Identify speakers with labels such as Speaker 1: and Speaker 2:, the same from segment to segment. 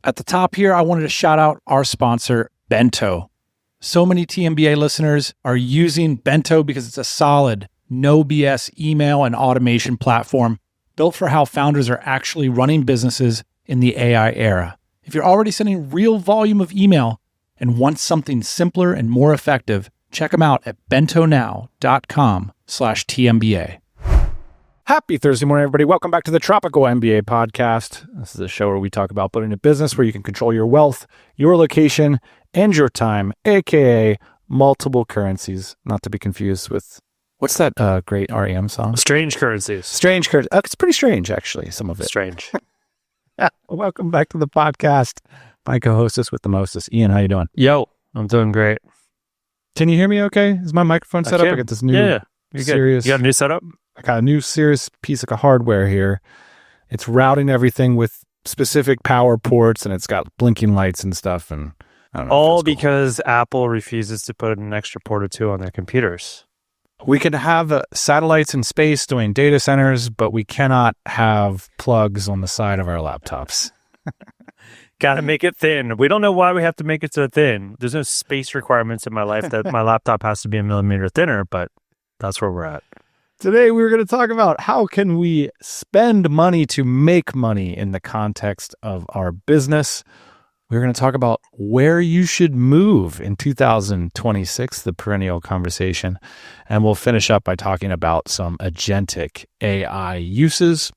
Speaker 1: At the top here, I wanted to shout out our sponsor, Bento. So many TMBA listeners are using Bento because it's a solid, no BS email and automation platform built for how founders are actually running businesses in the AI era. If you're already sending real volume of email and want something simpler and more effective, check them out at bentonow.com/TMBA. Happy Thursday morning, everybody. Welcome back to the Tropical MBA podcast. This is a show where we talk about building a business where you can control your wealth, your location, and your time, aka multiple currencies. Not to be confused with, what's that great REM song?
Speaker 2: Strange currencies.
Speaker 1: Strange currencies. It's pretty strange, actually, some of it.
Speaker 2: Strange.
Speaker 1: Welcome back to the podcast. My co-hostess with the mostest. Ian, how you doing?
Speaker 2: Yo, I'm doing great.
Speaker 1: Can you hear me okay? Is my microphone set up? I got this new serious...
Speaker 2: You got a new setup?
Speaker 1: I got a new serious piece of hardware here. It's routing everything with specific power ports, and it's got blinking lights and stuff. And I don't know.
Speaker 2: All because Apple refuses to put an extra port or two on their computers.
Speaker 1: We can have satellites in space doing data centers, but we cannot have plugs on the side of our laptops.
Speaker 2: Got to make it thin. We don't know why we have to make it so thin. There's no space requirements in my life that my laptop has to be a millimeter thinner, but that's where we're at.
Speaker 1: Today, we're going to talk about how can we spend money to make money in the context of our business. We're going to talk about where you should move in 2026, the perennial conversation. And we'll finish up by talking about some agentic AI uses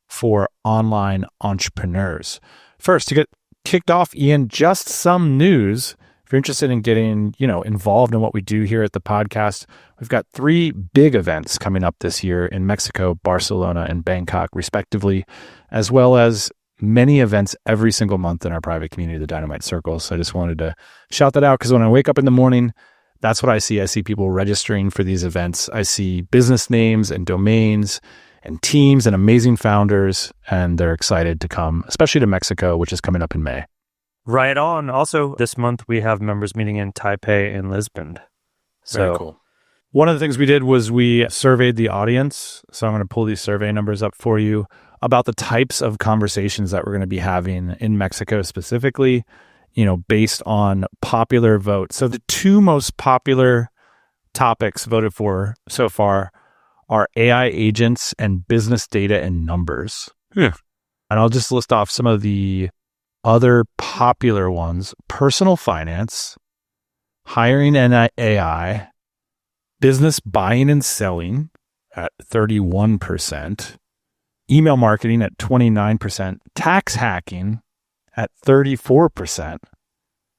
Speaker 1: for online entrepreneurs. First, to get kicked off, Ian, just some news. If you're interested in getting, involved in what we do here at the podcast, we've got 3 big events coming up this year in Mexico, Barcelona, and Bangkok, respectively, as well as many events every single month in our private community, the Dynamite Circle. So I just wanted to shout that out because when I wake up in the morning, that's what I see. I see people registering for these events. I see business names and domains and teams and amazing founders, and they're excited to come, especially to Mexico, which is coming up in May.
Speaker 2: Right on. Also, this month we have members meeting in Taipei and Lisbon.
Speaker 1: Very cool. One of the things we did was we surveyed the audience. So I'm going to pull these survey numbers up for you about the types of conversations that we're going to be having in Mexico specifically, based on popular votes. So the 2 most popular topics voted for so far are AI agents and business data and numbers.
Speaker 2: Yeah.
Speaker 1: And I'll just list off some of the other popular ones: personal finance, hiring and AI, business buying and selling at 31%, email marketing at 29%, tax hacking at 34%,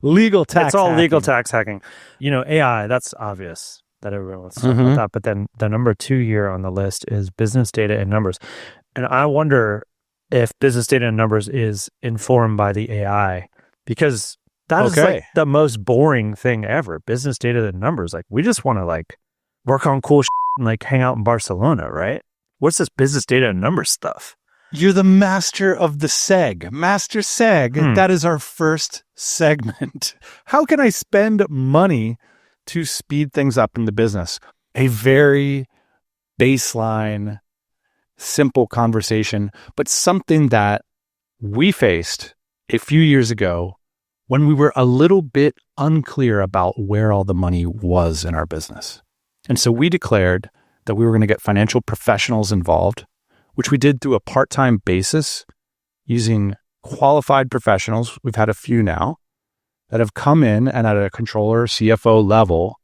Speaker 1: legal tax
Speaker 2: It's all
Speaker 1: hacking.
Speaker 2: legal tax hacking. AI, that's obvious that everyone wants to talk about that. But then the number 2 here on the list is business data and numbers. And I wonder if business data and numbers is informed by the AI, because that is like the most boring thing ever. Business data and numbers. Like, we just want to work on cool and hang out in Barcelona, right? What's this business data and numbers stuff?
Speaker 1: You're the master of the seg. Master seg. That is our first segment. How can I spend money to speed things up in the business? A very baseline, simple conversation, but something that we faced a few years ago when we were a little bit unclear about where all the money was in our business. And so we declared that we were going to get financial professionals involved, which we did through a part-time basis using qualified professionals. We've had a few now that have come in and at a controller, CFO level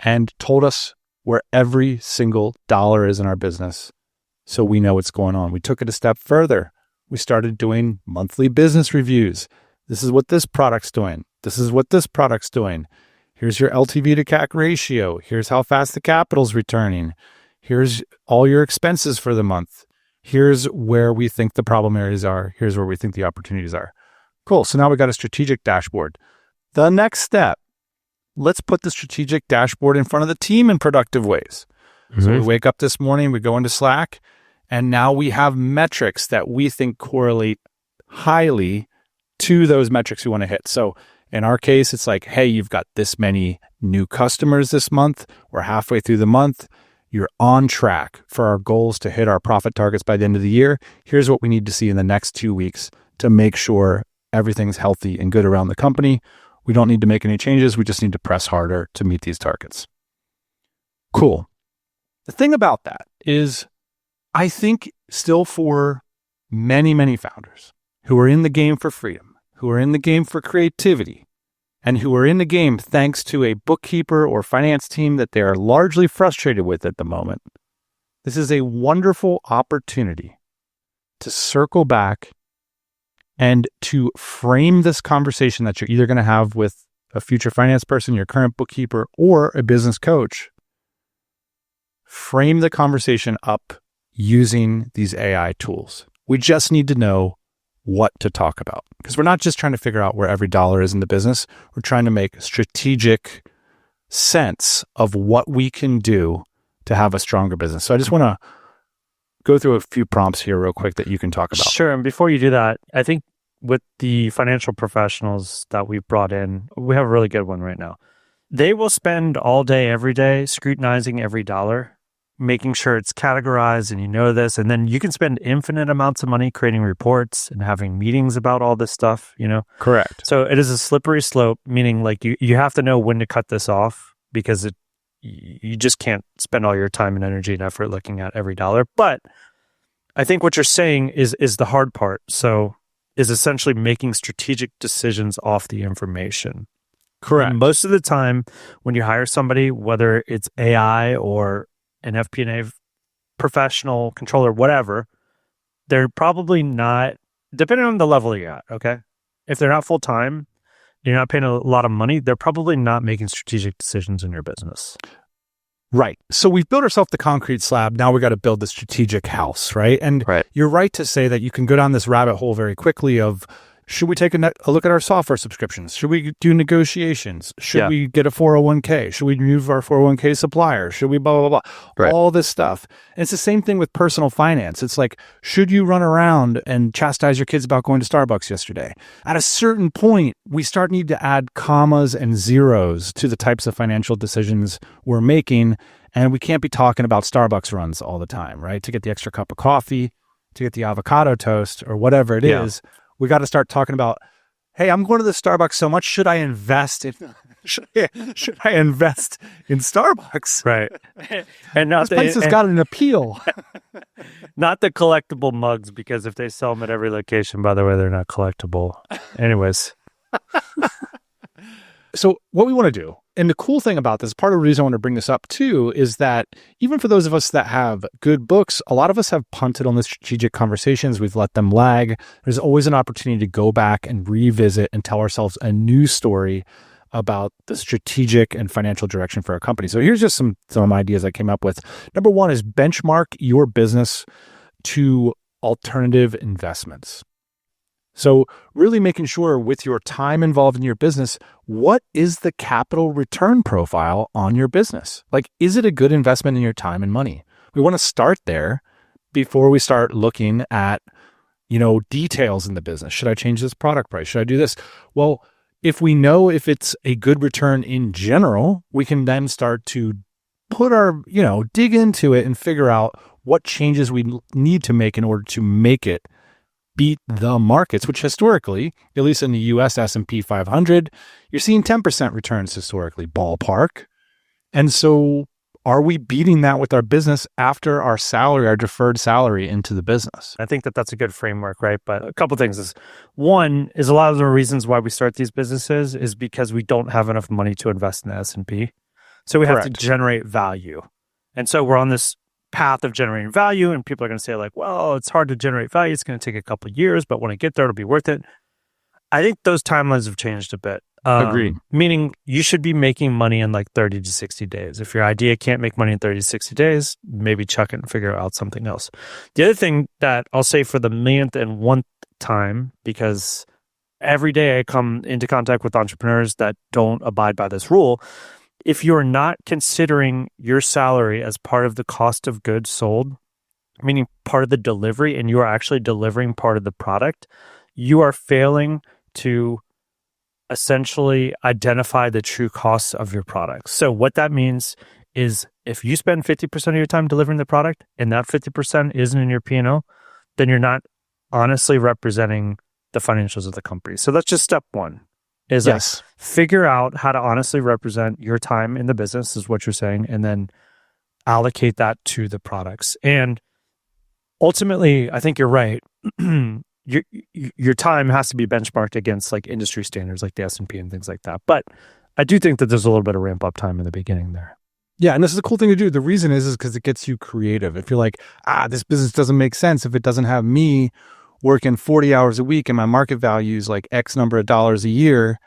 Speaker 1: and told us where every single dollar is in our business, so we know what's going on. We took it a step further. We started doing monthly business reviews. This is what this product's doing. This is what this product's doing. Here's your LTV to CAC ratio. Here's how fast the capital's returning. Here's all your expenses for the month. Here's where we think the problem areas are. Here's where we think the opportunities are. Cool. So now we got a strategic dashboard. The next step, let's put the strategic dashboard in front of the team in productive ways. So we wake up this morning, we go into Slack, and now we have metrics that we think correlate highly to those metrics we want to hit. So in our case, it's like, hey, you've got this many new customers this month. We're halfway through the month. You're on track for our goals to hit our profit targets by the end of the year. Here's what we need to see in the next 2 weeks to make sure everything's healthy and good around the company. We don't need to make any changes. We just need to press harder to meet these targets. Cool. The thing about that is, I think still for many, many founders who are in the game for freedom, who are in the game for creativity, and who are in the game thanks to a bookkeeper or finance team that they are largely frustrated with at the moment, this is a wonderful opportunity to circle back and to frame this conversation that you're either going to have with a future finance person, your current bookkeeper, or a business coach. Frame the conversation up using these AI tools. We just need to know what to talk about, because we're not just trying to figure out where every dollar is in the business. We're trying to make strategic sense of what we can do to have a stronger business. So I just want to go through a few prompts here real quick that you can talk about.
Speaker 2: Sure. And before you do that, I think with the financial professionals that we've brought in, we have a really good one right now. They will spend all day, every day, scrutinizing every dollar, making sure it's categorized and you know this. And then you can spend infinite amounts of money creating reports and having meetings about all this stuff, you know?
Speaker 1: Correct.
Speaker 2: So it is a slippery slope, meaning like you have to know when to cut this off, because you just can't spend all your time and energy and effort looking at every dollar. But I think what you're saying is the hard part. So is essentially making strategic decisions off the information.
Speaker 1: Correct.
Speaker 2: And most of the time when you hire somebody, whether it's AI or an FP&A professional, controller, whatever, they're probably not, depending on the level you're at, okay? If they're not full-time, you're not paying a lot of money, they're probably not making strategic decisions in your business.
Speaker 1: Right. So we've built ourselves the concrete slab. Now we got to build the strategic house, right? And You're right to say that you can go down this rabbit hole very quickly of, should we take a look at our software subscriptions? Should we do negotiations? Should we get a 401k? Should we move our 401k supplier? Should we blah, blah, blah? Right. All this stuff. And it's the same thing with personal finance. It's like, should you run around and chastise your kids about going to Starbucks yesterday? At a certain point, we need to add commas and zeros to the types of financial decisions we're making. And we can't be talking about Starbucks runs all the time, right? To get the extra cup of coffee, to get the avocado toast, or whatever it is. We got to start talking about, hey, I'm going to the Starbucks so much. Should I invest in Starbucks?
Speaker 2: Right. And not
Speaker 1: this place has got an appeal.
Speaker 2: Not the collectible mugs, because if they sell them at every location, by the way, they're not collectible. Anyways.
Speaker 1: So what we want to do, and the cool thing about this, part of the reason I want to bring this up too, is that even for those of us that have good books, a lot of us have punted on the strategic conversations. We've let them lag. There's always an opportunity to go back and revisit and tell ourselves a new story about the strategic and financial direction for our company. So here's just some ideas I came up with. Number one is benchmark your business to alternative investments. So really making sure with your time involved in your business, what is the capital return profile on your business? Like, is it a good investment in your time and money? We want to start there before we start looking at, details in the business. Should I change this product price? Should I do this? Well, if we know if it's a good return in general, we can then start to put our, dig into it and figure out what changes we need to make in order to make it beat the markets, which historically, at least in the US S&P 500, you're seeing 10% returns historically, ballpark. And so are we beating that with our business after our salary, our deferred salary into the business?
Speaker 2: I think that's a good framework, right? But a couple of things is, one is a lot of the reasons why we start these businesses is because we don't have enough money to invest in the S&P. So we have to generate value. And so we're on this path of generating value, and people are going to say like, well, it's hard to generate value. It's going to take a couple of years, but when I get there, it'll be worth it. I think those timelines have changed a bit.
Speaker 1: Agreed.
Speaker 2: Meaning you should be making money in like 30 to 60 days. If your idea can't make money in 30 to 60 days, maybe chuck it and figure out something else. The other thing that I'll say for the millionth and one time, because every day I come into contact with entrepreneurs that don't abide by this rule, if you're not considering your salary as part of the cost of goods sold, meaning part of the delivery, and you are actually delivering part of the product, you are failing to essentially identify the true costs of your product. So what that means is if you spend 50% of your time delivering the product and that 50% isn't in your P&L, then you're not honestly representing the financials of the company. So that's just step one, is
Speaker 1: Yes.
Speaker 2: like figure out how to honestly represent your time in the business, is what you're saying, and then allocate that to the products. And ultimately, I think you're right. Your time has to be benchmarked against like industry standards like the S&P and things like that. But I do think that there's a little bit of ramp up time in the beginning there.
Speaker 1: Yeah, and this is a cool thing to do. The reason is because it gets you creative. If you're like, this business doesn't make sense if it doesn't have me working 40 hours a week and my market value is like X number of dollars a year,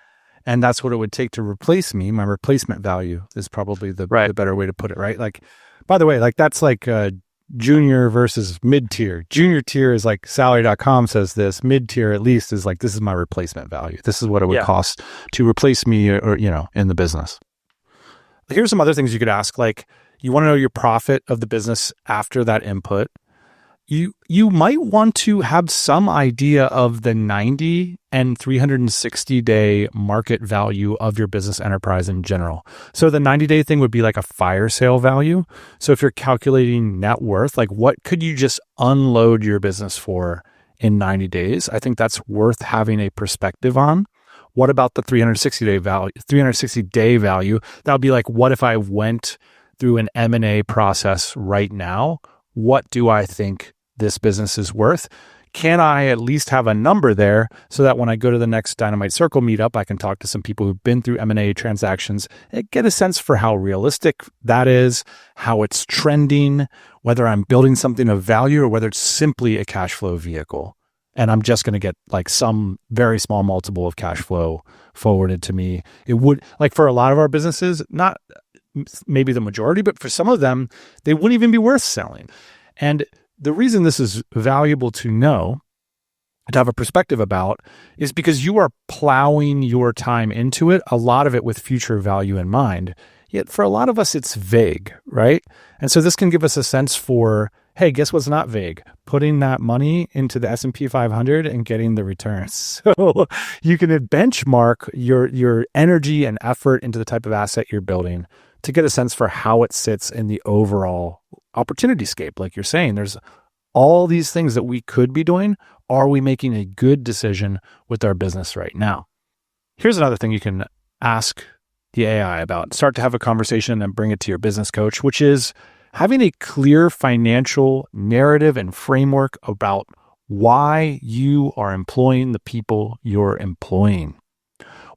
Speaker 1: and that's what it would take to replace me, my replacement value is probably the better way to put it, right? Like, by the way, like that's like junior versus mid-tier. Junior tier is like salary.com says this. Mid-tier at least is like, this is my replacement value. This is what it would cost to replace me or in the business. Here's some other things you could ask. Like, you want to know your profit of the business after that input. You might want to have some idea of the 90 and 360 day market value of your business enterprise in general. So the 90-day thing would be like a fire sale value. So if you're calculating net worth, like what could you just unload your business for in 90 days? I think that's worth having a perspective on. What about the 360 day value? That would be like, what if I went through an M&A process right now? What do I think this business is worth? Can I at least have a number there so that when I go to the next Dynamite Circle meetup, I can talk to some people who've been through M&A transactions and get a sense for how realistic that is, how it's trending, whether I'm building something of value or whether it's simply a cash flow vehicle. And I'm just going to get like some very small multiple of cash flow forwarded to me. It would, like for a lot of our businesses, not maybe the majority, but for some of them, they wouldn't even be worth selling. And the reason this is valuable to know, to have a perspective about, is because you are plowing your time into it, a lot of it with future value in mind. Yet for a lot of us, it's vague, right? And so this can give us a sense for, hey, guess what's not vague? Putting that money into the S&P 500 and getting the returns. So you can benchmark your energy and effort into the type of asset you're building to get a sense for how it sits in the overall opportunity scape. Like you're saying, there's all these things that we could be doing. Are we making a good decision with our business right now? Here's another thing you can ask the AI about. Start to have a conversation and bring it to your business coach, which is having a clear financial narrative and framework about why you are employing the people you're employing,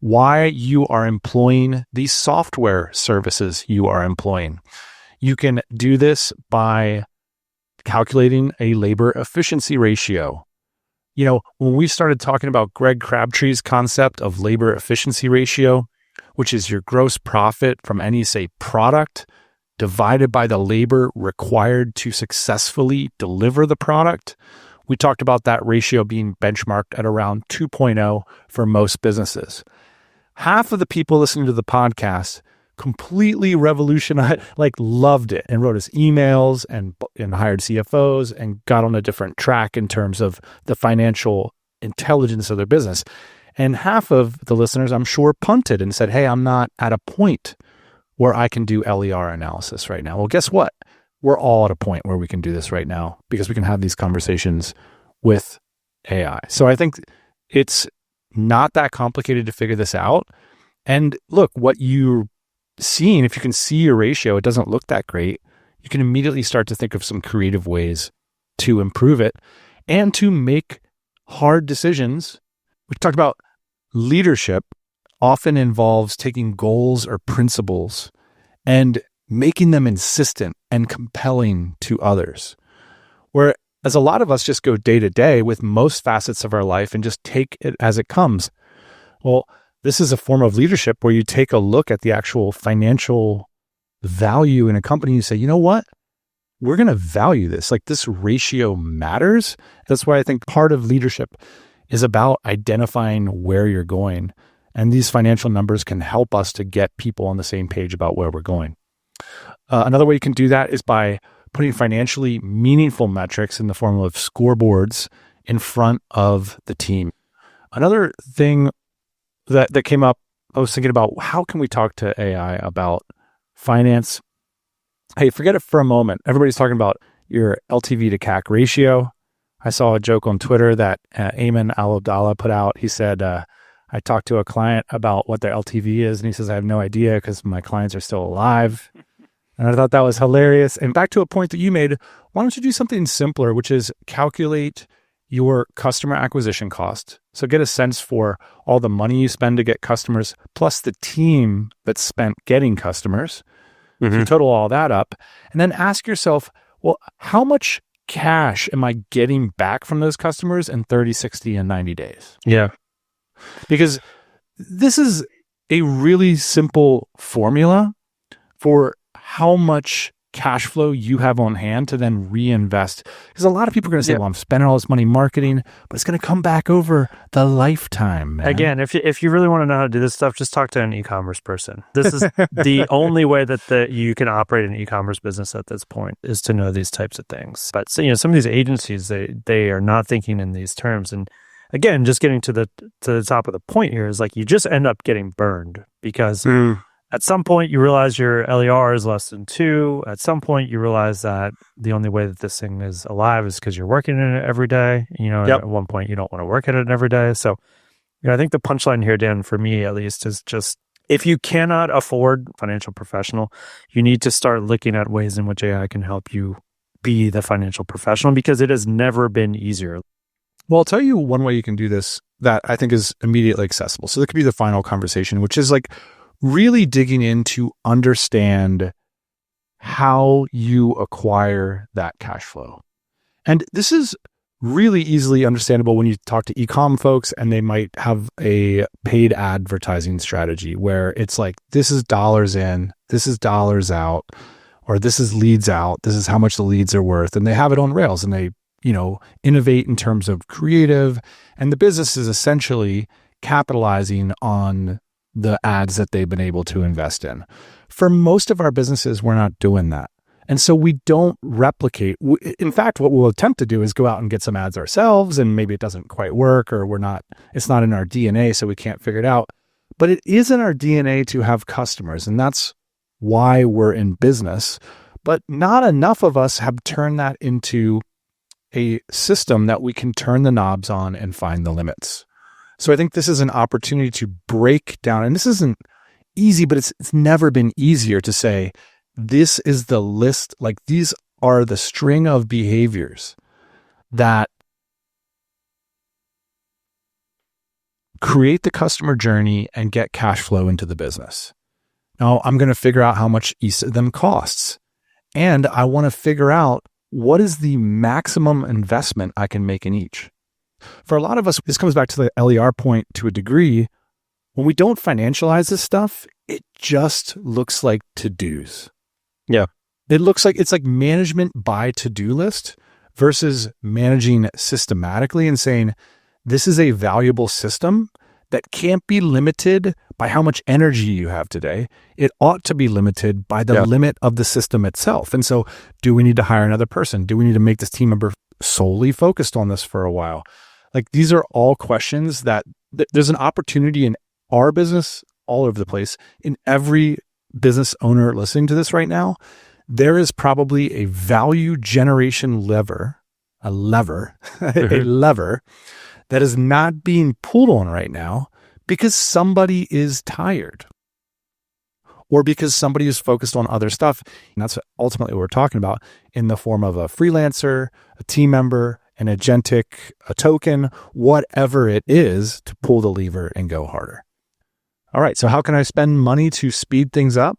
Speaker 1: why you are employing the software services you are employing. You can do this by calculating a labor efficiency ratio. You know, when we started talking about Greg Crabtree's concept of labor efficiency ratio, which is your gross profit from any, say, product divided by the labor required to successfully deliver the product, we talked about that ratio being benchmarked at around 2.0 for most businesses. Half of the people listening to the podcast completely revolutionized, like loved it and wrote us emails and hired CFOs and got on a different track in terms of the financial intelligence of their business. And half of the listeners, I'm sure, punted and said, hey, I'm not at a point where I can do LER analysis right now. Well, guess what? We're all at a point where we can do this right now because we can have these conversations with AI. So I think it's not that complicated to figure this out. And look, what you're seeing, if you can see your ratio, it doesn't look that great. You can immediately start to think of some creative ways to improve it and to make hard decisions. We talked about leadership often involves taking goals or principles and making them insistent and compelling to others. Whereas a lot of us just go day to day with most facets of our life and just take it as it comes. Well, this is a form of leadership where you take a look at the actual financial value in a company. You say, you know what? We're going to value this. Like this ratio matters. That's why I think part of leadership is about identifying where you're going. And these financial numbers can help us to get people on the same page about where we're going. Another way you can do that is by putting financially meaningful metrics in the form of scoreboards in front of the team. Another thing that came up, I was thinking about how can we talk to AI about finance? Hey, forget it for a moment. Everybody's talking about your LTV to CAC ratio. I saw a joke on Twitter that Ayman Al-Abdallah put out. He said, I talked to a client about what their LTV is, and he says, I have no idea because my clients are still alive. And I thought that was hilarious. And back to a point that you made, why don't you do something simpler, which is calculate your customer acquisition cost. So get a sense for all the money you spend to get customers, plus the team that's spent getting customers. Mm-hmm. So total all that up. And then ask yourself, well, how much cash am I getting back from those customers in 30, 60, and 90 days?
Speaker 2: Yeah.
Speaker 1: Because this is a really simple formula for how much cash flow you have on hand to then reinvest. Because a lot of people are going to say, well, I'm spending all this money marketing, but it's going to come back over the lifetime, man.
Speaker 2: Again, if you really want to know how to do this stuff, just talk to an e-commerce person. This is the only way that you can operate an e-commerce business at this point, is to know these types of things. But so, some of these agencies, they are not thinking in these terms. And again, just getting to the top of the point here is like, you just end up getting burned because at some point you realize your LER is less than 2. At some point you realize that the only way that this thing is alive is because you're working in it every day. At one point you don't want to work at it every day. So, I think the punchline here, Dan, for me at least, is just, if you cannot afford a financial professional, you need to start looking at ways in which AI can help you be the financial professional, because it has never been easier.
Speaker 1: Well, I'll tell you one way you can do this that I think is immediately accessible. So that could be the final conversation, which is like really digging in to understand how you acquire that cash flow. And this is really easily understandable when you talk to e-com folks, and they might have a paid advertising strategy where it's like, this is dollars in, this is dollars out, or this is leads out, this is how much the leads are worth. And they have it on rails, and they innovate in terms of creative, and the business is essentially capitalizing on the ads that they've been able to invest in. For most of our businesses, we're not doing that. And so we don't replicate. In fact, what we'll attempt to do is go out and get some ads ourselves, and maybe it doesn't quite work, or it's not in our DNA, so we can't figure it out. But it is in our DNA to have customers, and that's why we're in business. But not enough of us have turned that into a system that we can turn the knobs on and find the limits. So I think this is an opportunity to break down, and this isn't easy, but it's never been easier to say, this is the list, like these are the string of behaviors that create the customer journey and get cash flow into the business. Now I'm going to figure out how much each of them costs. And I want to figure out what is the maximum investment I can make in each. For a lot of us, this comes back to the LER point to a degree. When we don't financialize this stuff, it just looks like to-dos.
Speaker 2: Yeah.
Speaker 1: It looks like it's like management by to-do list versus managing systematically and saying, this is a valuable system that can't be limited by how much energy you have today. It ought to be limited by the limit of the system itself. And so, do we need to hire another person? Do we need to make this team member solely focused on this for a while? Like, these are all questions that there's an opportunity in our business all over the place. In every business owner listening to this right now, there is probably a value generation lever that is not being pulled on right now because somebody is tired or because somebody is focused on other stuff. And that's ultimately what we're talking about in the form of a freelancer, a team member, an agentic, a token, whatever it is, to pull the lever and go harder. All right, so how can I spend money to speed things up?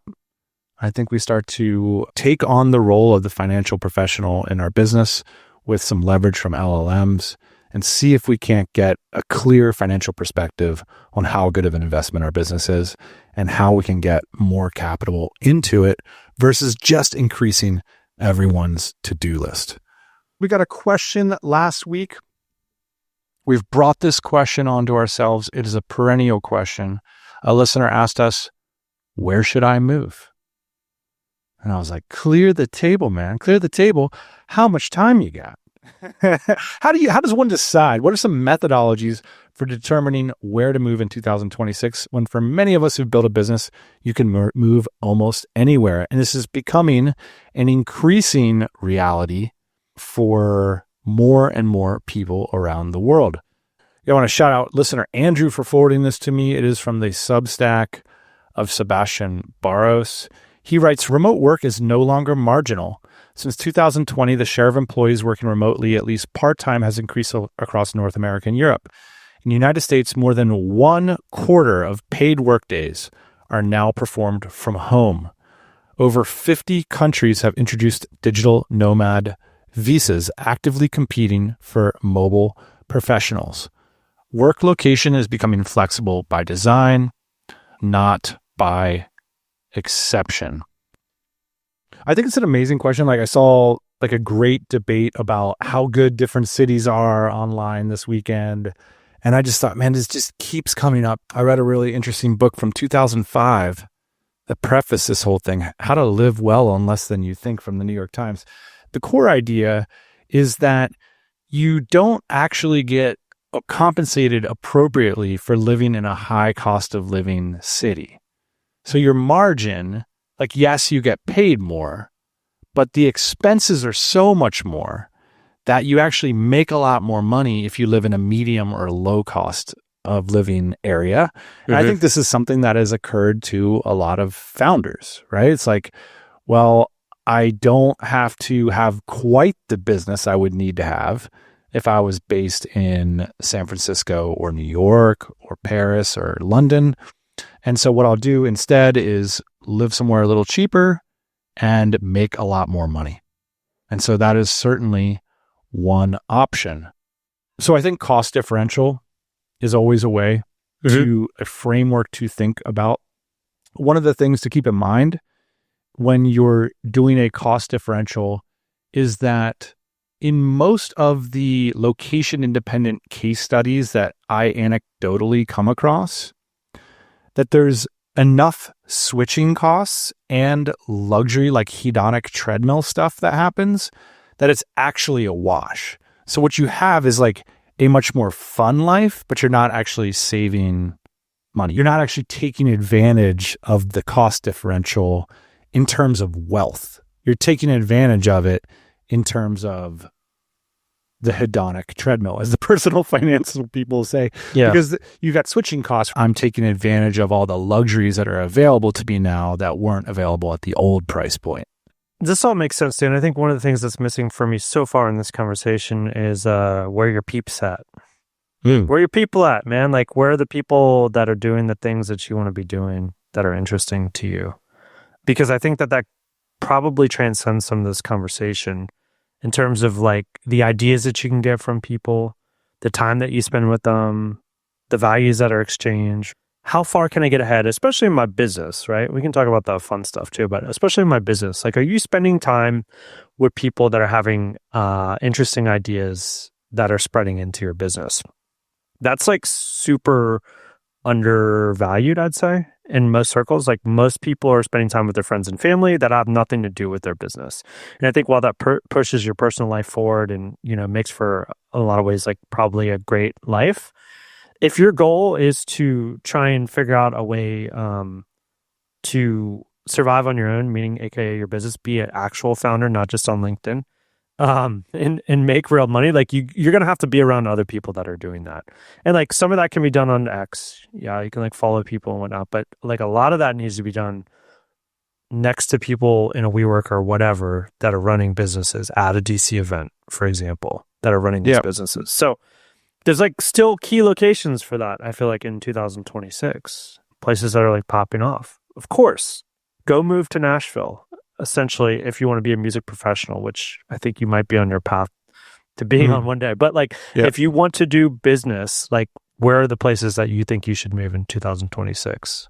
Speaker 1: I think we start to take on the role of the financial professional in our business with some leverage from LLMs and see if we can't get a clear financial perspective on how good of an investment our business is and how we can get more capital into it versus just increasing everyone's to-do list. We got a question last week. We've brought this question onto ourselves. It is a perennial question. A listener asked us, where should I move? And I was like, clear the table, man. Clear the table. How much time you got? How does one decide? What are some methodologies for determining where to move in 2026 when for many of us who've built a business, you can move almost anywhere? And this is becoming an increasing reality for more and more people around the world. I want to shout out listener Andrew for forwarding this to me. It is from the Substack of Sebastian Barros. He writes, remote work is no longer marginal. Since 2020, the share of employees working remotely, at least part-time, has increased across North America and Europe. In the United States, more than 1/4 of paid workdays are now performed from home. Over 50 countries have introduced digital nomad visas, actively competing for mobile professionals. Work location is becoming flexible by design, not by exception. I think it's an amazing question. Like I saw like a great debate about how good different cities are online this weekend. And I just thought, man, this just keeps coming up. I read a really interesting book from 2005 that prefaced this whole thing, How to Live Well on Less Than You Think, from the New York Times. The core idea is that you don't actually get compensated appropriately for living in a high cost of living city. So your margin, like, yes, you get paid more, but the expenses are so much more that you actually make a lot more money if you live in a medium or low cost of living area. And I think this is something that has occurred to a lot of founders, right? It's like, well, I don't have to have quite the business I would need to have if I was based in San Francisco or New York or Paris or London. And so what I'll do instead is live somewhere a little cheaper and make a lot more money. And so that is certainly one option. So I think cost differential is always a way to a framework to think about. One of the things to keep in mind when you're doing a cost differential is that in most of the location independent case studies that I anecdotally come across, that there's enough switching costs and luxury, like hedonic treadmill stuff that happens, that it's actually a wash. So what you have is like a much more fun life, but you're not actually saving money. You're not actually taking advantage of the cost differential in terms of wealth. You're taking advantage of it in terms of the hedonic treadmill, as the personal finance people say. Yeah. Because you've got switching costs. I'm taking advantage of all the luxuries that are available to me now that weren't available at the old price point.
Speaker 2: This all makes sense, Dan. I think one of the things that's missing for me so far in this conversation is where your peeps at. Where your people at, man? Like, where are the people that are doing the things that you want to be doing that are interesting to you? Because I think that probably transcends some of this conversation in terms of like the ideas that you can get from people, the time that you spend with them, the values that are exchanged. How far can I get ahead, especially in my business, right? We can talk about the fun stuff too, but especially in my business. Like, are you spending time with people that are having interesting ideas that are spreading into your business? That's like super undervalued, I'd say, in most circles. Like, most people are spending time with their friends and family that have nothing to do with their business. And I think while that pushes your personal life forward and, you know, makes for a lot of ways like probably a great life, if your goal is to try and figure out a way to survive on your own, meaning AKA your business, be an actual founder, not just on LinkedIn, and make real money, like you're going to have to be around other people that are doing that. And like some of that can be done on X. Yeah, you can like follow people and whatnot, but like a lot of that needs to be done next to people in a WeWork or whatever that are running businesses at a DC event, for example, that are running these businesses. So there's like still key locations for that, I feel like, in 2026. Places that are like popping off. Of course, go move to Nashville, essentially, if you want to be a music professional, which I think you might be on your path to being on one day. But like, if you want to do business, like, where are the places that you think you should move in 2026?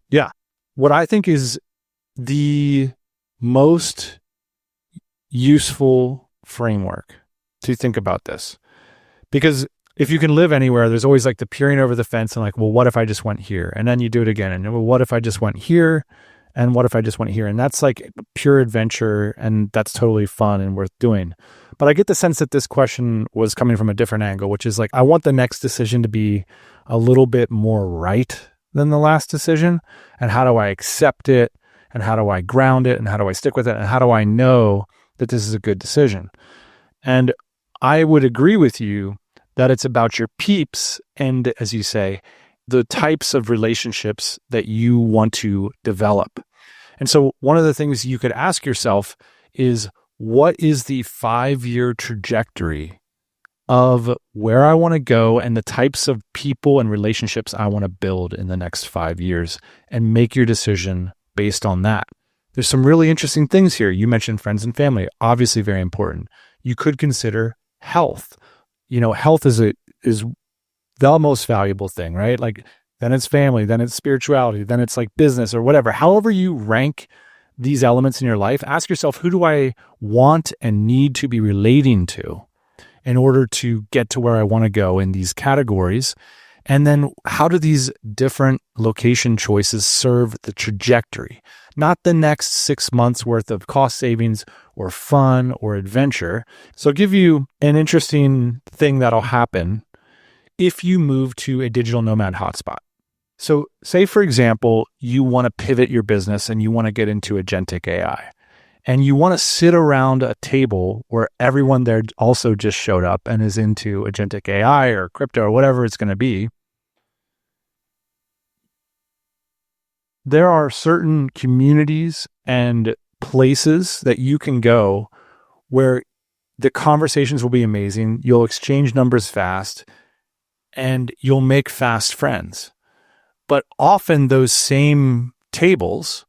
Speaker 1: Yeah. What I think is the most useful framework to think about this, because if you can live anywhere, there's always like the peering over the fence and like, well, what if I just went here? And then you do it again. And well, what if I just went here? And what if I just went here? And that's like pure adventure. And that's totally fun and worth doing. But I get the sense that this question was coming from a different angle, which is like, I want the next decision to be a little bit more right than the last decision. And how do I accept it? And how do I ground it? And how do I stick with it? And how do I know that this is a good decision? And I would agree with you that it's about your peeps and, as you say, the types of relationships that you want to develop. And so one of the things you could ask yourself is, what is the 5-year trajectory of where I want to go and the types of people and relationships I want to build in the next 5 years, and make your decision based on that. There's some really interesting things here. You mentioned friends and family, obviously very important. You could consider health. Health is the most valuable thing, right? Like, then it's family, then it's spirituality, then it's like business or whatever. However you rank these elements in your life, ask yourself, who do I want and need to be relating to in order to get to where I want to go in these categories? And then how do these different location choices serve the trajectory? Not the next 6 months worth of cost savings or fun or adventure. So I'll give you an interesting thing that'll happen if you move to a digital nomad hotspot. So say, for example, you want to pivot your business and you want to get into Agentic AI, and you want to sit around a table where everyone there also just showed up and is into Agentic AI or crypto or whatever it's going to be. There are certain communities and places that you can go where the conversations will be amazing. You'll exchange numbers fast and you'll make fast friends. But often those same tables,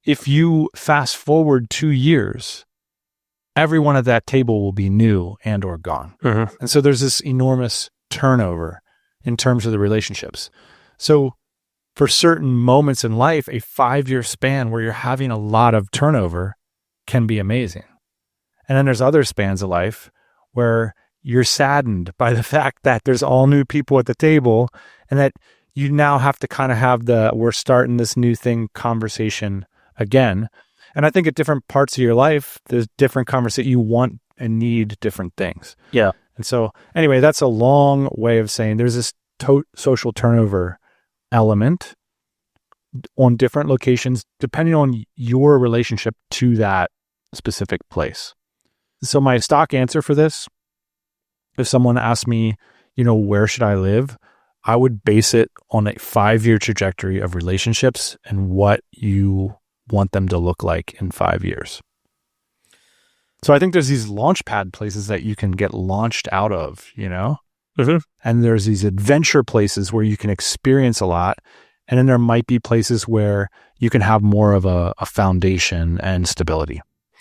Speaker 1: if you fast forward 2 years, everyone at that table will be new and or gone.
Speaker 2: Mm-hmm.
Speaker 1: And so there's this enormous turnover in terms of the relationships. So for certain moments in life, a 5-year span where you're having a lot of turnover can be amazing. And then there's other spans of life where you're saddened by the fact that there's all new people at the table and that you now have to kind of have we're starting this new thing conversation again. And I think at different parts of your life, there's different conversations. You want and need different things.
Speaker 2: Yeah.
Speaker 1: And so anyway, that's a long way of saying there's this social turnover element on different locations, depending on your relationship to that specific place. So my stock answer for this, if someone asked me, where should I live? I would base it on a 5-year trajectory of relationships and what you want them to look like in 5 years. So I think there's these launchpad places that you can get launched out of,
Speaker 2: Mm-hmm.
Speaker 1: And there's these adventure places where you can experience a lot. And then there might be places where you can have more of a foundation and stability,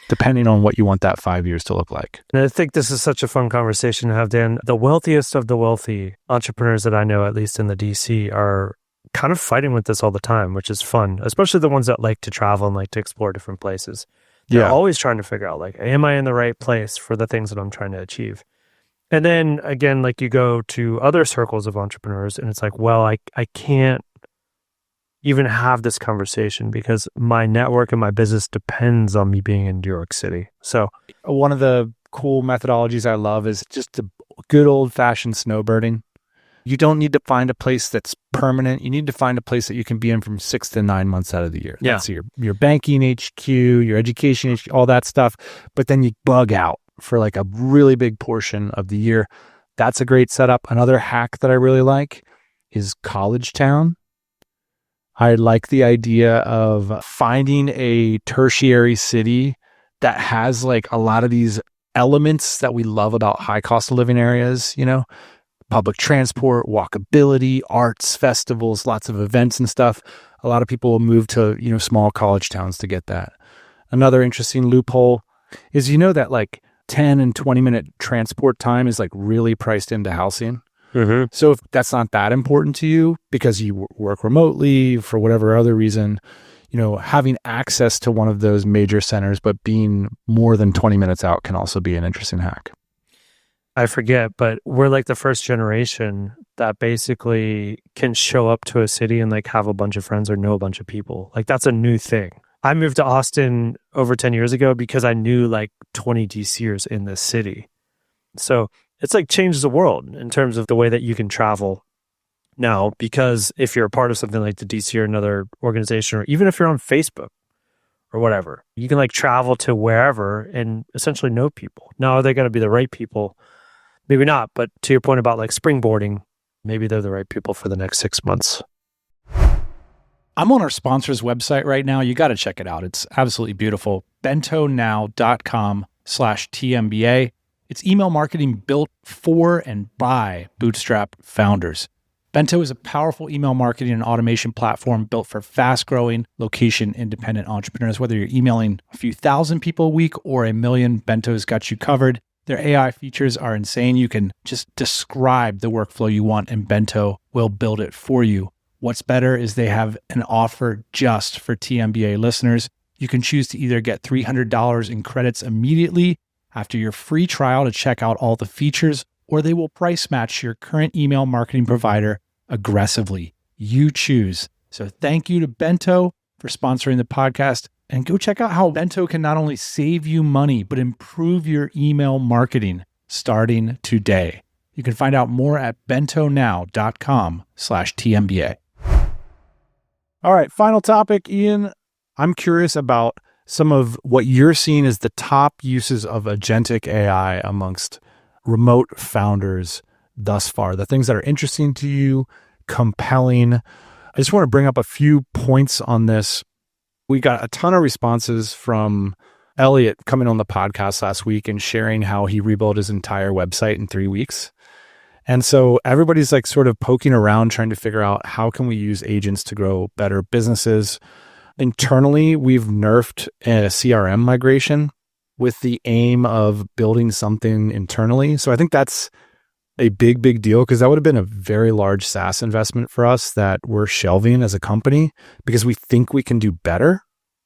Speaker 1: depending on what you want that 5 years to look like.
Speaker 2: And I think this is such a fun conversation to have, Dan. The wealthiest of the wealthy entrepreneurs that I know, at least in the DC, are kind of fighting with this all the time, which is fun, especially the ones that like to travel and like to explore different places. They're always trying to figure out, like, am I in the right place for the things that I'm trying to achieve? And then again, like, you go to other circles of entrepreneurs and it's like, well, I can't even have this conversation because my network and my business depends on me being in New York City. So
Speaker 1: one of the cool methodologies I love is just the good old-fashioned snowbirding. You don't need to find a place that's permanent. You need to find a place that you can be in from 6 to 9 months out of the year.
Speaker 2: Yeah.
Speaker 1: That's your banking HQ, your education HQ, all that stuff. But then you bug out for like a really big portion of the year. That's a great setup. Another hack that I really like is College Town. I like the idea of finding a tertiary city that has like a lot of these elements that we love about high cost of living areas, public transport, walkability, arts, festivals, lots of events and stuff. A lot of people will move to, small college towns to get that. Another interesting loophole is, that like 10 and 20 minute transport time is like really priced into housing.
Speaker 2: Mm-hmm.
Speaker 1: So if that's not that important to you because you work remotely for whatever other reason, having access to one of those major centers, but being more than 20 minutes out can also be an interesting hack.
Speaker 2: I forget, but we're like the first generation that basically can show up to a city and like have a bunch of friends or know a bunch of people. Like, that's a new thing. I moved to Austin over 10 years ago because I knew like 20 DCers in this city. So it's like changed the world in terms of the way that you can travel now, because if you're a part of something like the DC or another organization, or even if you're on Facebook or whatever, you can like travel to wherever and essentially know people. Now, are they going to be the right people? maybe not. But to your point about like springboarding, maybe they're the right people for the next 6 months.
Speaker 1: I'm on our sponsor's website right now. You got to check it out. It's absolutely beautiful. bentonow.com/TMBA. It's email marketing built for and by bootstrap founders. Bento is a powerful email marketing and automation platform built for fast-growing, location-independent entrepreneurs. Whether you're emailing a few thousand people a week or a million, Bento's got you covered. Their AI features are insane. You can just describe the workflow you want, and Bento will build it for you. What's better is they have an offer just for TMBA listeners. You can choose to either get $300 in credits immediately after your free trial to check out all the features, or they will price match your current email marketing provider aggressively. You choose. So thank you to Bento for sponsoring the podcast, and go check out how Bento can not only save you money, but improve your email marketing starting today. You can find out more at bentonow.com/TMBA. All right, final topic, Ian. I'm curious about some of what you're seeing as the top uses of Agentic AI amongst remote founders thus far, the things that are interesting to you, compelling. I just want to bring up a few points on this. We got a ton of responses from Elliot coming on the podcast last week and sharing how he rebuilt his entire website in 3 weeks. And so everybody's like sort of poking around trying to figure out how can we use agents to grow better businesses. Internally, we've nerfed a CRM migration with the aim of building something internally. So I think that's a big deal, because that would have been a very large SaaS investment for us that we're shelving as a company because we think we can do better.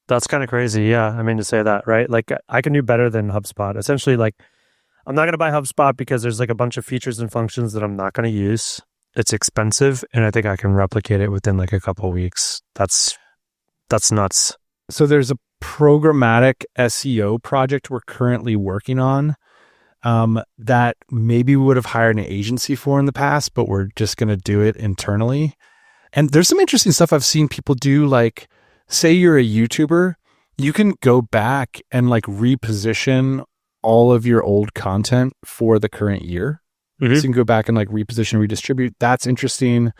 Speaker 2: That's kind of crazy. Yeah. I mean, to say that, right? Like I can do better than HubSpot. Essentially, like I'm not going to buy HubSpot because there's like a bunch of features and functions that I'm not going to use. It's expensive, and I think I can replicate it within like a couple of weeks. That's nuts.
Speaker 1: So there's a programmatic SEO project we're currently working on that maybe we would have hired an agency for in the past, but we're just going to do it internally. And there's some interesting stuff I've seen people do. Like, say you're a YouTuber, you can go back and like reposition all of your old content for the current year. Mm-hmm. So you can go back and like reposition, redistribute. That's interesting.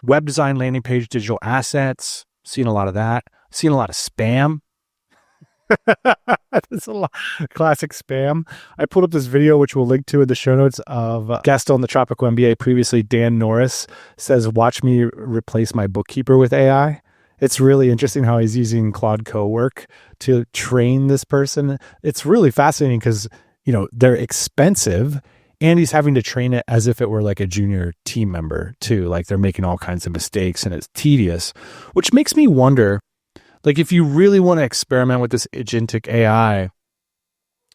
Speaker 1: Web design, landing page, digital assets. Seen a lot of that. Seen a lot of spam. There's a lot classic spam. I pulled up this video, which we'll link to in the show notes, of a guest on the Tropical MBA previously, Dan Norris, says, "Watch me replace my bookkeeper with AI." It's really interesting how he's using Claude Cowork to train this person. It's really fascinating because, you know, they're expensive, and he's having to train it as if it were like a junior team member too. Like they're making all kinds of mistakes and it's tedious, which makes me wonder, like if you really want to experiment with this agentic AI,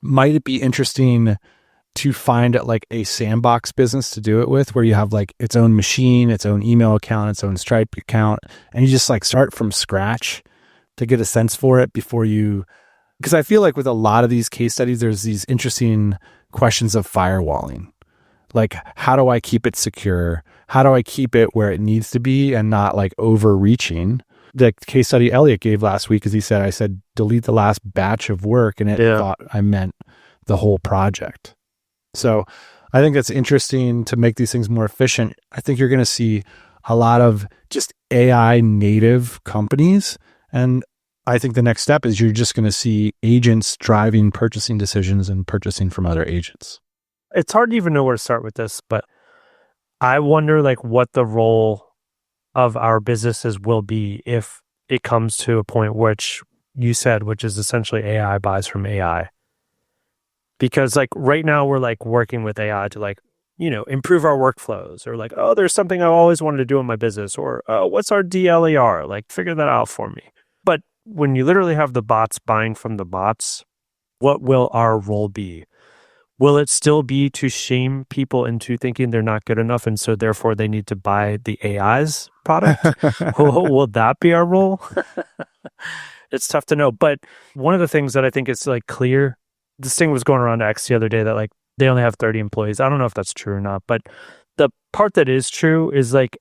Speaker 1: might it be interesting to find like a sandbox business to do it with, where you have like its own machine, its own email account, its own Stripe account, and you just like start from scratch to get a sense for it before you, because I feel like with a lot of these case studies, there's these interesting questions of firewalling. Like, how do I keep it secure? How do I keep it where it needs to be and not like overreaching? The case study Elliot gave last week is I said, delete the last batch of work, and it thought I meant the whole project. So I think that's interesting to make these things more efficient. I think you're going to see a lot of just AI native companies. And I think the next step is you're just going to see agents driving purchasing decisions and purchasing from other agents.
Speaker 2: It's hard to even know where to start with this, but I wonder like what the role of our businesses will be if it comes to a point which you said, which is essentially AI buys from AI. Because like right now we're like working with AI to like, you know, improve our workflows, or like, oh, there's something I always wanted to do in my business, or oh, what's our DLER? Like figure that out for me. But when you literally have the bots buying from the bots, what will our role be? Will it still be to shame people into thinking they're not good enough, and so therefore they need to buy the AI's product? Will that be our role? It's tough to know. But one of the things that I think is like clear, this thing was going around X the other day that like they only have 30 employees. I don't know if that's true or not, but the part that is true is like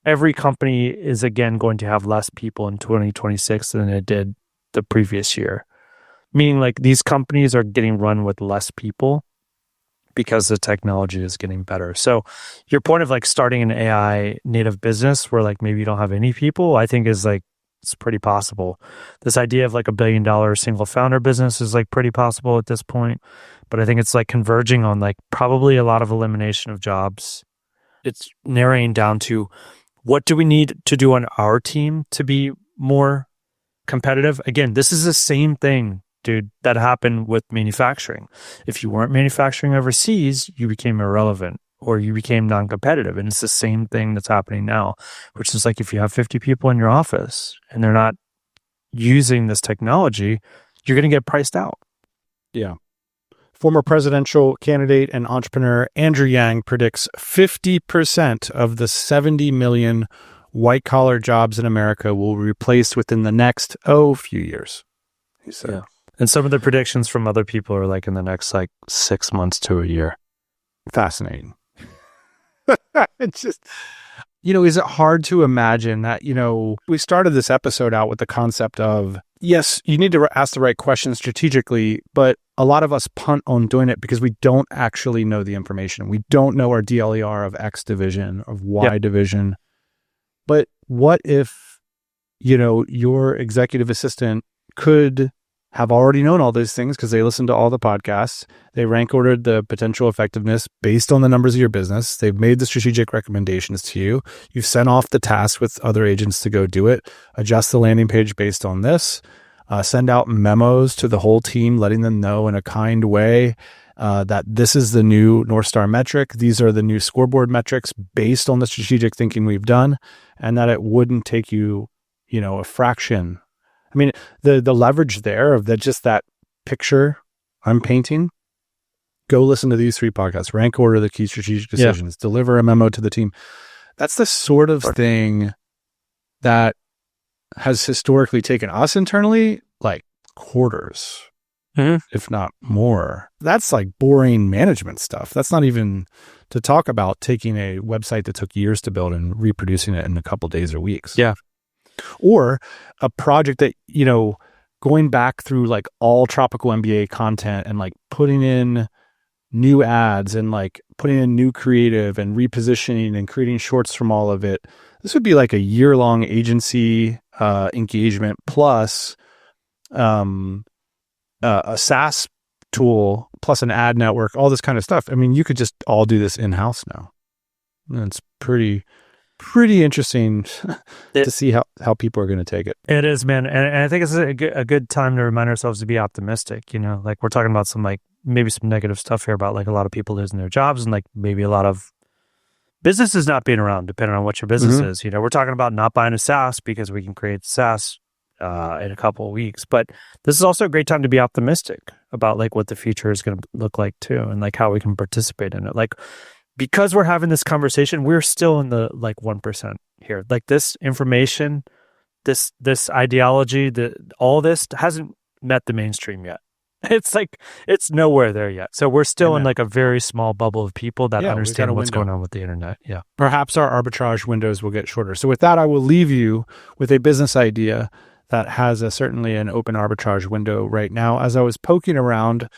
Speaker 2: every company is again going to have less people in 2026 than it did the previous year. Meaning like these companies are getting run with less people. because the technology is getting better. So your point of like starting an AI native business where like maybe you don't have any people, I think is like, it's pretty possible. This idea of like $1 billion single founder business is like pretty possible at this point. But I think it's like converging on like probably a lot of elimination of jobs. It's narrowing down to what do we need to do on our team to be more competitive? Again, this is the same thing, dude, that happened with manufacturing. If you weren't manufacturing overseas, you became irrelevant or you became non-competitive. And it's the same thing that's happening now, which is like if you have 50 people in your office and they're not using this technology, you're going to get priced out.
Speaker 1: Yeah. Former presidential candidate and entrepreneur Andrew Yang predicts 50% of the 70 million white-collar jobs in America will be replaced within the next, few years, he said.
Speaker 2: Yeah. And some of the predictions from other people are like in the next like 6 months to a year.
Speaker 1: Fascinating. It's just, is it hard to imagine that, we started this episode out with the concept of, yes, you need to ask the right questions strategically, but a lot of us punt on doing it because we don't actually know the information. We don't know our DLER of X division, of Y division. But what if, your executive assistant could have already known all those things because they listened to all the podcasts. They rank ordered the potential effectiveness based on the numbers of your business. They've made the strategic recommendations to you. You've sent off the task with other agents to go do it. Adjust the landing page based on this. Send out memos to the whole team, letting them know in a kind way that this is the new North Star metric. These are the new scoreboard metrics based on the strategic thinking we've done, and that it wouldn't take you, a fraction. I mean, the leverage there of just that picture I'm painting, go listen to these 3 podcasts, rank order the key strategic decisions, deliver a memo to the team. That's the sort of thing that has historically taken us internally like quarters, if not more. That's like boring management stuff. That's not even to talk about taking a website that took years to build and reproducing it in a couple days or weeks.
Speaker 2: Yeah.
Speaker 1: Or a project that, going back through like all Tropical MBA content and like putting in new ads and like putting in new creative and repositioning and creating shorts from all of it. This would be like a year-long agency engagement plus a SaaS tool plus an ad network, all this kind of stuff. I mean, you could just all do this in-house now. And it's pretty interesting to see how people are going to take it.
Speaker 2: It is, man. And I think it's a good time to remind ourselves to be optimistic. Like we're talking about some like maybe some negative stuff here about like a lot of people losing their jobs and like maybe a lot of businesses not being around, depending on what your business is. We're talking about not buying a SaaS because we can create SaaS in a couple of weeks. But this is also a great time to be optimistic about like what the future is going to look like too, and like how we can participate in it. Like, because we're having this conversation, we're still in the like 1% here. Like this information, this ideology, all this hasn't met the mainstream yet. It's like, it's nowhere there yet. So we're still in like a very small bubble of people that understand what's going on with the internet. Yeah.
Speaker 1: Perhaps our arbitrage windows will get shorter. So with that, I will leave you with a business idea that has certainly an open arbitrage window right now. As I was poking around,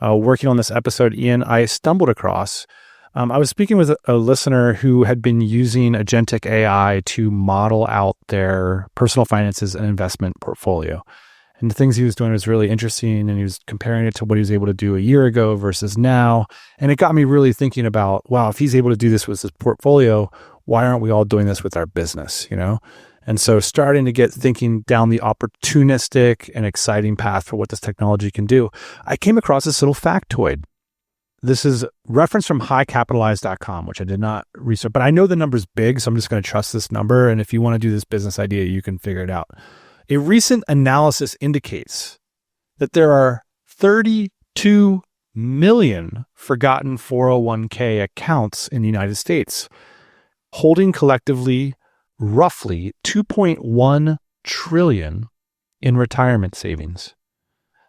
Speaker 1: working on this episode, Ian, I stumbled across I was speaking with a listener who had been using Agentic AI to model out their personal finances and investment portfolio. And the things he was doing was really interesting, and he was comparing it to what he was able to do a year ago versus now. And it got me really thinking about, wow, if he's able to do this with his portfolio, why aren't we all doing this with our business, And so starting to get thinking down the opportunistic and exciting path for what this technology can do, I came across this little factoid. This is reference from highcapitalized.com, which I did not research, but I know the number's big, so I'm just going to trust this number. And if you want to do this business idea, you can figure it out. A recent analysis indicates that there are 32 million forgotten 401k accounts in the United States, holding collectively roughly 2.1 trillion in retirement savings.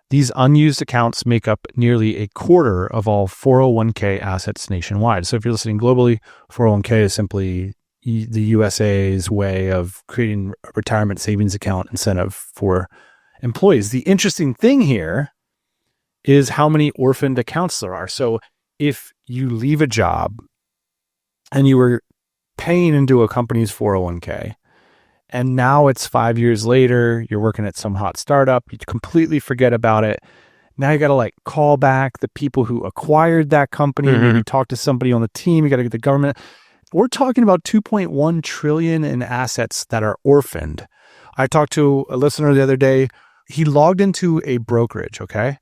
Speaker 1: These unused accounts make up nearly a quarter of all 401k assets nationwide. So if you're listening globally, 401k is simply the USA's way of creating a retirement savings account incentive for employees. The interesting thing here is how many orphaned accounts there are. So if you leave a job and you were paying into a company's 401k, and now it's 5 years later, you're working at some hot startup, you completely forget about it. Now you got to like call back the people who acquired that company, maybe talk to somebody on the team, you got to get the government. We're talking about 2.1 trillion in assets that are orphaned. I talked to a listener the other day. He logged into a brokerage, okay,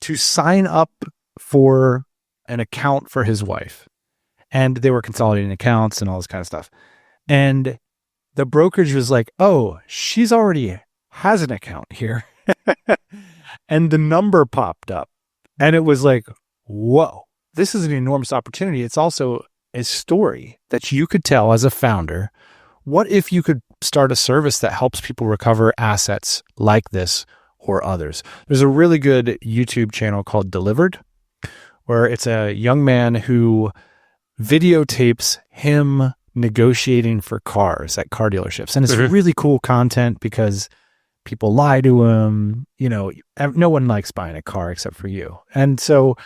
Speaker 1: to sign up for an account for his wife. And they were consolidating accounts and all this kind of stuff. And the brokerage was like, oh, she's already has an account here. And the number popped up. And it was like, whoa, this is an enormous opportunity. It's also a story that you could tell as a founder. What if you could start a service that helps people recover assets like this or others? There's a really good YouTube channel called Delivered, where it's a young man who videotapes him negotiating for cars at car dealerships. And it's really cool content because people lie to him. You know, no one likes buying a car except for you. And so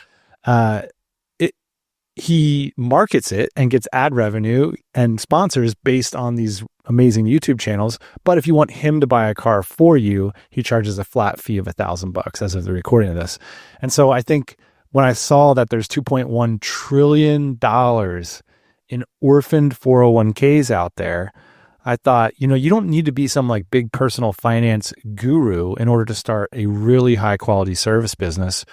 Speaker 1: he markets it and gets ad revenue and sponsors based on these amazing YouTube channels. But if you want him to buy a car for you, he charges a flat fee of $1,000 as of the recording of this. And so I think when I saw that there's $2.1 trillion in orphaned 401ks out there, I thought, you know, you don't need to be some like big personal finance guru in order to start a really high quality service business.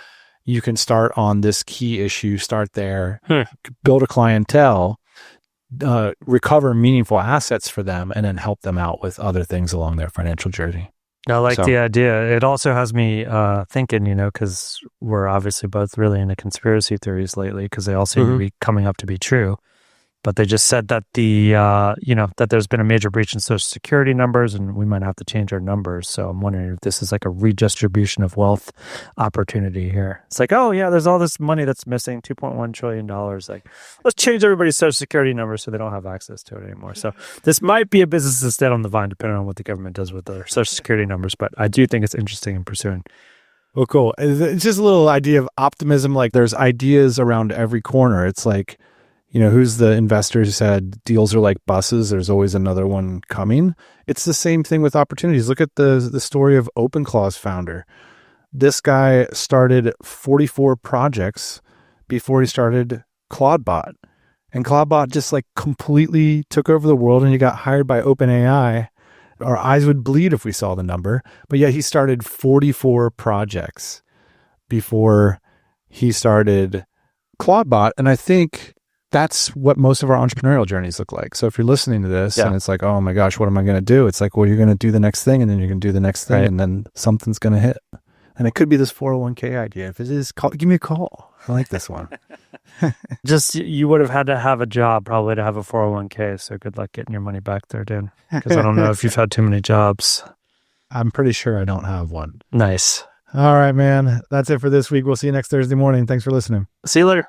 Speaker 1: You can start on this key issue, start there, build a clientele, recover meaningful assets for them, and then help them out with other things along their financial journey.
Speaker 2: I like the idea. It also has me thinking, you know, because we're obviously both really into conspiracy theories lately because they all seem to be coming up to be true. But they just said that that there's been a major breach in Social Security numbers and we might have to change our numbers. So I'm wondering if this is like a redistribution of wealth opportunity here. It's like, oh yeah, there's all this money that's missing, $2.1 trillion. Like, let's change everybody's Social Security numbers so they don't have access to it anymore. So this might be a business that's dead on the vine, depending on what the government does with their Social Security numbers. But I do think it's interesting in pursuing.
Speaker 1: Oh, cool. It's just a little idea of optimism. Like there's ideas around every corner. It's like, you know, who's the investor who said deals are like buses? There's always another one coming. It's the same thing with opportunities. Look at the story of OpenClaw's founder. This guy started 44 projects before he started Claudebot. And Claudebot just like completely took over the world and he got hired by OpenAI. Our eyes would bleed if we saw the number. But yet he started 44 projects before he started Claudebot. And I think that's what most of our entrepreneurial journeys look like. So if you're listening to this and it's like, oh my gosh, what am I going to do? It's like, well, you're going to do the next thing and then you're going to do the next thing and then something's going to hit. And it could be this 401k idea. If it is, give me a call. I like this one.
Speaker 2: Just, you would have had to have a job probably to have a 401k. So good luck getting your money back there, Dan. Because I don't know if you've had too many jobs.
Speaker 1: I'm pretty sure I don't have one.
Speaker 2: Nice.
Speaker 1: All right, man. That's it for this week. We'll see you next Thursday morning. Thanks for listening.
Speaker 2: See you later.